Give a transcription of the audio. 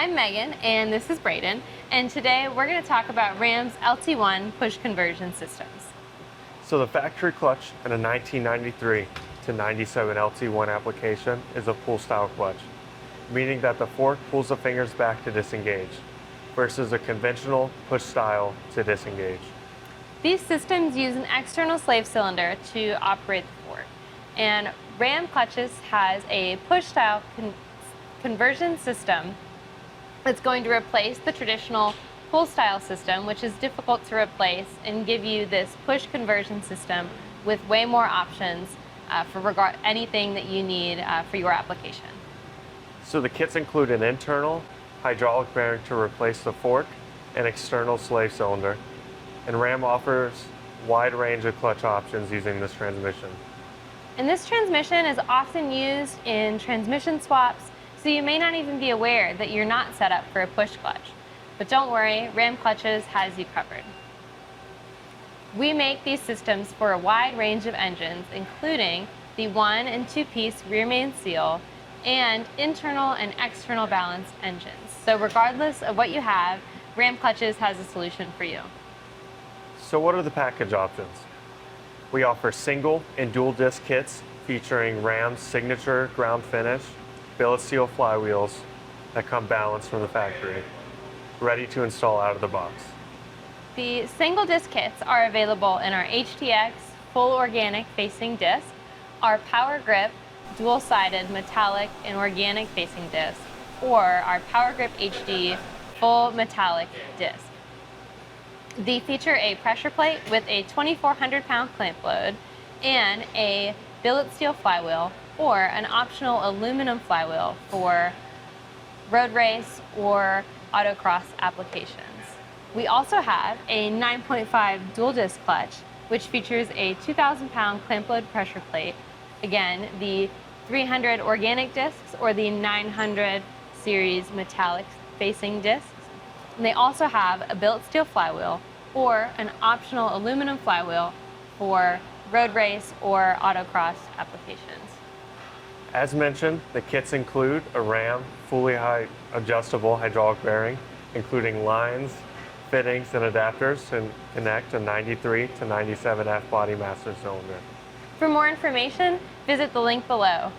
I'm Megan and this is Braden, and today we're going to talk about Ram's LT1 push conversion systems. So the factory clutch in a 1993 to 97 LT1 application is a pull style clutch, meaning that the fork pulls the fingers back to disengage, versus a conventional push style to disengage. These systems use an external slave cylinder to operate the fork, and Ram Clutches has a push style conversion system that's going to replace the traditional pull style system, which is difficult to replace, and give you this push conversion system with way more options for anything that you need for your application. So the kits include an internal hydraulic bearing to replace the fork and external slave cylinder, and Ram offers a wide range of clutch options using this transmission. And this transmission is often used in transmission swaps, so you may not even be aware that you're not set up for a push clutch. But don't worry, Ram Clutches has you covered. We make these systems for a wide range of engines, including the 1- and 2-piece rear main seal and internal and external balanced engines. So regardless of what you have, Ram Clutches has a solution for you. So what are the package options? We offer single and dual disc kits featuring Ram's signature ground finish, billet steel flywheels that come balanced from the factory, ready to install out of the box. The single disc kits are available in our HTX full organic facing disc, our Power Grip dual-sided metallic and organic facing disc, or our Power Grip HD full metallic disc. They feature a pressure plate with a 2,400-pound clamp load and a billet steel flywheel or an optional aluminum flywheel for road race or autocross applications. We also have a 9.5 dual disc clutch, which features a 2,000-pound clamp load pressure plate. Again, the 300 organic discs or the 900 series metallic facing discs. And they also have a billet steel flywheel or an optional aluminum flywheel for road race or autocross applications. As mentioned, the kits include a Ram fully adjustable hydraulic bearing, including lines, fittings, and adapters to connect a 93 to 97 F body master cylinder. For more information, visit the link below.